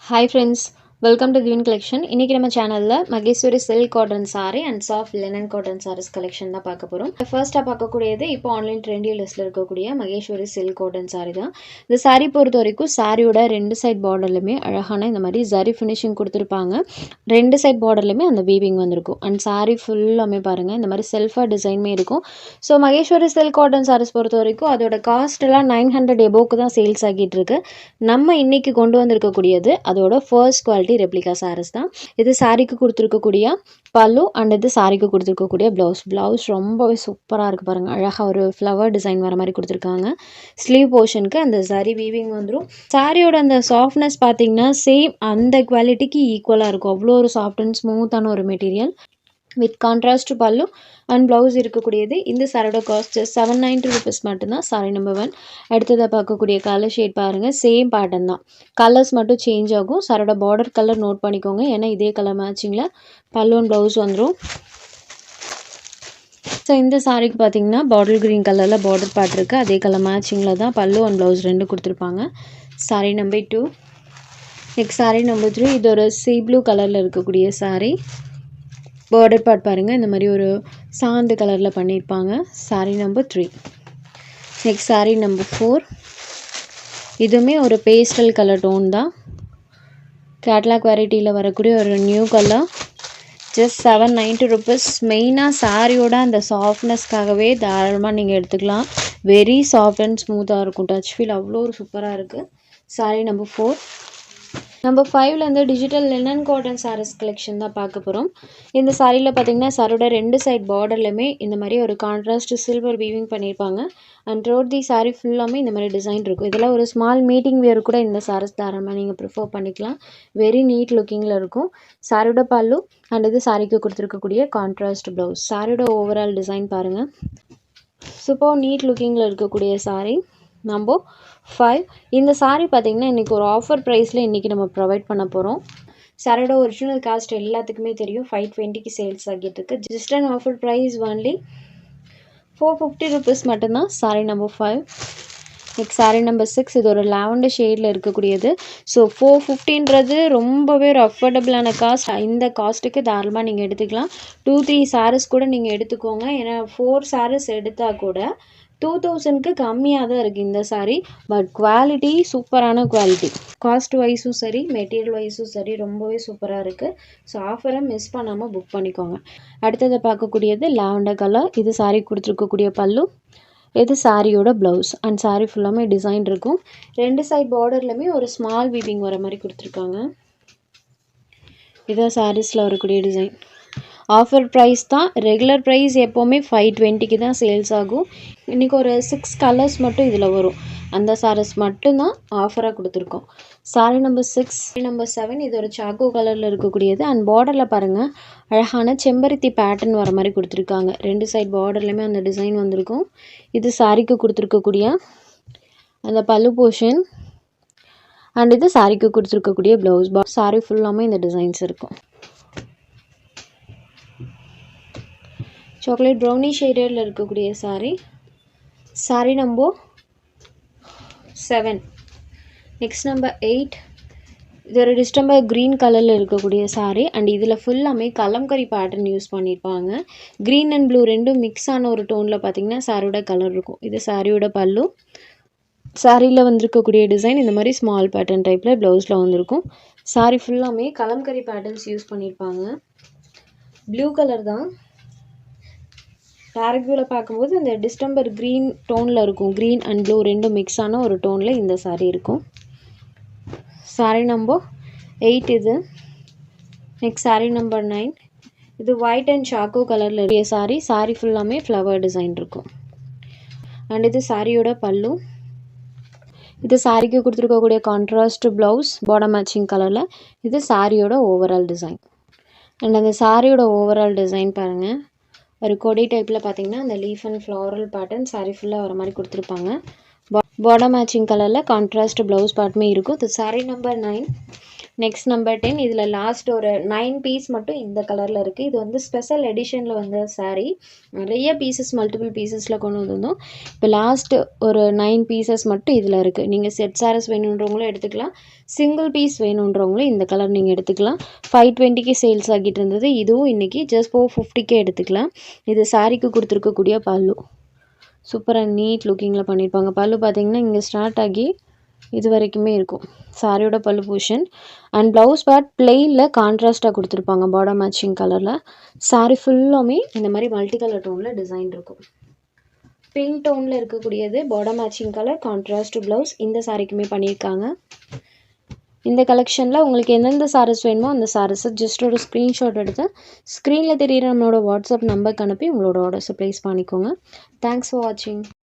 Hi friends, welcome to Green Collection. இன்னைக்கு நம்ம சேனல்ல Maheswari silk cotton saree and soft linen cotton sarees collection தான் பார்க்க போறோம். ஃபர்ஸ்டா பார்க்கக்கூடியது இப்போ ஆன்லைன் ட்ரெண்டி லிஸ்ட்ல இருக்கக்கூடிய மகேஸ்வரி silk cotton saree தான். இந்த saree பொறுத்த வரைக்கும் சாரியோட ரெண்டு சைடு பார்டர்லயுமே அழகான இந்த மாதிரி ஜரி ஃபினிஷிங் கொடுத்திருப்பாங்க. ரெண்டு சைடு பார்டர்லயுமே அந்த வீவிங் வந்திருக்கும். and saree ஃபுல்லாமே பாருங்க இந்த மாதிரி செல்ஃபா டிசைன்மே இருக்கும். So Maheswari silk cotton sarees பொறுத்த வரைக்கும் அதோட காஸ்ட் எல்லாம் 900 எபோக்கு தான் சேல்ஸ் ஆகிட்டு இருக்கு. நம்ம இன்னைக்கு கொண்டு வந்திருக்கக்கூடியது அதோட ஃபர்ஸ்ட் குவாலிட்டி ரெப்ளிகா சாரீஸ் தான். இது சாரிக்கு கொடுத்துருக்கக்கூடிய பல்லு அண்ட் இது சாரிக்கு கொடுத்துருக்கக்கூடிய பிளவுஸ் ரொம்பவே சூப்பராக இருக்குது பாருங்கள். அழகாக ஒரு ஃப்ளவர் டிசைன் வர மாதிரி கொடுத்துருக்காங்க. ஸ்லீவ் போர்ஷனுக்கு அந்த சரி வீவிங் வந்துடும். சாரியோட அந்த சாஃப்ட்னஸ் பார்த்தீங்கன்னா சேம் அந்த குவாலிட்டிக்கு ஈக்குவலாக இருக்கும். அவ்வளோ ஒரு சாஃப்ட் அண்ட் ஸ்மூத்தான ஒரு மெட்டீரியல் வித் கான்ட்ராஸ்ட் பல்லு அண்ட் ப்ளவுஸ் இருக்கக்கூடியது. இந்த சாரோட காஸ்ட் 790 rupees மட்டும்தான். சாரி நம்பர் 1. அடுத்ததாக பார்க்கக்கூடிய கலர் ஷேட் பாருங்கள். சேம் பேட்டர்ன் தான், கலர்ஸ் மட்டும் சேஞ்ச் ஆகும். சாரோட பார்டர் கலர் நோட் பண்ணிக்கோங்க, ஏன்னா இதே கலர் மேட்சிங்கில் பல்லு அண்ட் ப்ளவுஸ் வந்துடும். ஸோ இந்த சாரிக்கு பார்த்தீங்கன்னா பாட்டில் க்ரீன் கலரில் பார்டர் பார்ட் இருக்குது. அதே கலர் மேட்சிங்கில் தான் பல்லு அண்ட் ப்ளவுஸ் ரெண்டு கொடுத்துருப்பாங்க. Sorry number 2. Next sari number 3. இது ஒரு சீ ப்ளூ கலரில் இருக்கக்கூடிய சாரி. பார்டர் பார்ட் பாருங்கள் இந்த மாதிரி ஒரு சாந்து கலரில் பண்ணியிருப்பாங்க. Sorry number 3. Next sari number 4. இதுவுமே ஒரு பேஸ்டல் கலர் டோன் தான். கேட்லாக் வெரைட்டியில் வரக்கூடிய ஒரு நியூ கலர். Just 790 rupees. மெயினாக சாரியோட அந்த சாஃப்ட்னஸ்க்காகவே தாராளமாக நீங்கள் எடுத்துக்கலாம். வெரி சாஃப்ட் அண்ட் ஸ்மூத்தாக இருக்கும். டச் ஃபீல் அவ்வளோ ஒரு சூப்பராக இருக்குது. சாரி நம்பர் 4. நம்பர் 5லேருந்து digital linen cotton saris collection தான் பார்க்க போகிறோம். இந்த சாரியில் பார்த்தீங்கன்னா சாரோட ரெண்டு சைட் பார்டர்லையுமே இந்த மாதிரி ஒரு கான்ட்ராஸ்ட் சில்வர் வீவிங் பண்ணியிருப்பாங்க. அண்ட் த்ரோட் தி சாரீ ஃபுல்லாமே இந்த மாதிரி டிசைன் இருக்கும். இதெல்லாம் ஒரு ஸ்மால் மீட்டிங் வேர் கூட இந்த சாரீஸ் தாராளமாக நீங்கள் ப்ரிஃபர் பண்ணிக்கலாம். வெரி நீட் லுக்கிங்கில் இருக்கும். சாரியோட பல்லு அண்ட் இது சாரிக்கு கொடுத்துருக்கக்கூடிய கான்ட்ராஸ்ட் ப்ளவுஸ். சாரியோட ஓவரால் டிசைன் பாருங்கள், சூப்பர் நீட் லுக்கிங்கில் இருக்கக்கூடிய சாரீ நம்பர் 5. இந்த சாரீ பார்த்தீங்கன்னா இன்றைக்கி ஒரு ஆஃபர் ப்ரைஸில் இன்றைக்கி நம்ம ப்ரொவைட் பண்ண போகிறோம். சாரியோட ஒரிஜினல் காஸ்ட் எல்லாத்துக்குமே தெரியும், 520க்கு சேல்ஸ் ஆகிட்டு இருக்கு. Just and offer price only 450 rupees மட்டும்தான். Sari number 5. Next sari number 6. இது ஒரு லாவெண்டர் ஷேடில் இருக்கக்கூடியது. ஸோ 450ன்றது ரொம்பவே ஒரு அஃபோர்டபுளான காஸ்ட். இந்த காஸ்ட்டுக்கு தாராளமாக நீங்கள் எடுத்துக்கலாம். 2-3 சாரீஸ் கூட நீங்கள் எடுத்துக்கோங்க. ஏன்னா 4 சாரீஸ் எடுத்தால் கூட 2000க்கு கம்மியாக தான் இருக்குது இந்த சாரீ. பட் குவாலிட்டி சூப்பரான குவாலிட்டி. காஸ்ட் வைஸும் சரி மெட்டீரியல் வைஸும் சரி ரொம்பவே சூப்பராக இருக்குது. ஸோ ஆஃபரை மிஸ் பண்ணாமல் புக் பண்ணிக்கோங்க. அடுத்ததை பார்க்கக்கூடியது லாவெண்டர் கலர். இது சாரீ கொடுத்துருக்கக்கூடிய பல்லு, இது சாரியோட ப்ளவுஸ் அண்ட் சாரீ ஃபுல்லாமே டிசைன் இருக்கும். ரெண்டு சைட் பார்டர்லையுமே ஒரு ஸ்மால் வீவிங் வர மாதிரி கொடுத்துருக்காங்க. இதான் சாரீஸில் வரக்கூடிய டிசைன். ஆஃபர் ப்ரைஸ் தான். ரெகுலர் ப்ரைஸ் எப்போவுமே 520க்கு தான் சேல்ஸ் ஆகும். இன்றைக்கி ஒரு 6 கலர்ஸ் மட்டும் இதில் வரும். அந்த சாரீஸ் மட்டும்தான் ஆஃபராக கொடுத்துருக்கோம். Sorry number 6. நம்பர் 7. இது ஒரு சாக்கோ கலரில் இருக்கக்கூடியது. அண்ட் பார்டரில் பாருங்கள் அழகான செம்பருத்தி பேட்டர்ன் வர மாதிரி கொடுத்துருக்காங்க. ரெண்டு சைட் பார்டர்லையுமே அந்த டிசைன் வந்திருக்கும். இது சாரிக்கு கொடுத்துருக்கக்கூடிய அந்த பல்லு போர்ஷன் அண்ட் இது சாரிக்கு கொடுத்துருக்கக்கூடிய ப்ளவுஸ். சாரி ஃபுல்லாமே இந்த டிசைன்ஸ் இருக்கும். சாக்லேட் ப்ரௌனி ஷேடரில் இருக்கக்கூடிய sari. Sari number 7. Next number 8. இது ஒரு டிஸ்டம்பர் க்ரீன் கலரில் இருக்கக்கூடிய சாரீ. அண்ட் இதில் ஃபுல்லாமே கலம்கரி பேட்டர்ன் யூஸ் பண்ணியிருப்பாங்க. க்ரீன் அண்ட் ப்ளூ ரெண்டும் மிக்ஸ் ஆன ஒரு டோனில் பார்த்தீங்கன்னா சாரியோட கலர் இருக்கும். இது சாரியோட பல்லு. சாரியில் வந்திருக்கக்கூடிய டிசைன் இந்த மாதிரி ஸ்மால் பேட்டர்ன் டைப்பில் ப்ளவுஸில் வந்திருக்கும். சாரீ ஃபுல்லாமே கலம்கரி பேட்டர்ன்ஸ் யூஸ் பண்ணியிருப்பாங்க. ப்ளூ கலர் தான். டேரக்ட் வியூவில் பார்க்கும்போது இந்த டிஸ்டம்பர் க்ரீன் டோனில் இருக்கும். க்ரீன் அண்ட் ப்ளூ ரெண்டும் மிக்ஸ் ஆன ஒரு டோனில் இந்த சாரீ இருக்கும். சாரீ நம்பர் 8 இது. Next sari number 9. இது ஒயிட் அண்ட் சாக்கோ கலரில் இருக்க சாரீ. சாரீ ஃபுல்லாமே ஃப்ளவர் டிசைன் இருக்கும். அண்ட் இது சாரியோட பல்லு. இது சாரிக்கு கொடுத்துருக்கக்கூடிய கான்ட்ராஸ்ட் ப்ளவுஸ் பாட்டம் மேட்சிங் கலரில். இது சாரியோட ஓவரால் டிசைன். அண்ட் அந்த சாரியோட ஓவரால் டிசைன் பாருங்கள், ஒரு கொடி டைப்பில் பார்த்தீங்கன்னா அந்த leaf and floral pattern sari ஃபுல்லாக வர மாதிரி கொடுத்துருப்பாங்க. பாட்டம் மேட்சிங் கலரில் கான்ட்ராஸ்ட் ப்ளவுஸ் பார்ட்டுமே இருக்கும். இது சாரீ நம்பர் 9. நெக்ஸ்ட் நம்பர் 10 இதில் லாஸ்ட் ஒரு 9 பீஸ் மட்டும் இந்த கலரில் இருக்குது. இது வந்து ஸ்பெஷல் எடிஷனில் வந்த saree. நிறைய பீசஸ் மல்டிபிள் பீசஸில் கொண்டு வந்திருந்தோம். இப்போ லாஸ்ட் ஒரு 9 பீசஸ் மட்டும் இதில் இருக்குது. நீங்கள் செட் சாரீஸ் வேணுன்றவங்களும் எடுத்துக்கலாம், சிங்கிள் பீஸ் வேணுன்றவங்களும் இந்த கலர் நீங்கள் எடுத்துக்கலாம். 520க்கு சேல்ஸ் ஆகிட்டு இருந்தது. இதுவும் இன்றைக்கி ஜஸ்ட் 450க்கே எடுத்துக்கலாம். இது சாரீக்கு கொடுத்துருக்கக்கூடிய பல்லு சூப்பராக நீட் லுக்கிங்கில் பண்ணியிருப்பாங்க. பல்லு பார்த்தீங்கன்னா இங்கே ஸ்டார்ட் ஆகி இது வரைக்குமே இருக்கும் சாரியோட பல்லு போர்ஷன். அண்ட் ப்ளவுஸ் பார்ட் பிளெயினில் கான்ட்ராஸ்ட்டாக கொடுத்துருப்பாங்க பார்டர் மேட்சிங் கலரில். சாரி ஃபுல்லாமே இந்த மாதிரி மல்டி கலர் டோனில் டிசைன் இருக்கும். பிங்க் டோனில் இருக்கக்கூடியது border matching colour, contrast blouse இந்த சாரிக்குமே பண்ணியிருக்காங்க. இந்த கலெக்ஷனில் உங்களுக்கு எந்தெந்த சாரீஸ் வேணுமோ அந்த சாரீஸை ஜஸ்ட் ஒரு ஸ்க்ரீன்ஷாட் எடுத்து ஸ்க்ரீனில் தெரியுற நம்மளோட வாட்ஸ்அப் நம்பருக்கு அனுப்பி உங்களோட ஆர்டர்ஸை ப்ளேஸ் பண்ணிக்கோங்க. தேங்க்ஸ் ஃபார் வாட்சிங்.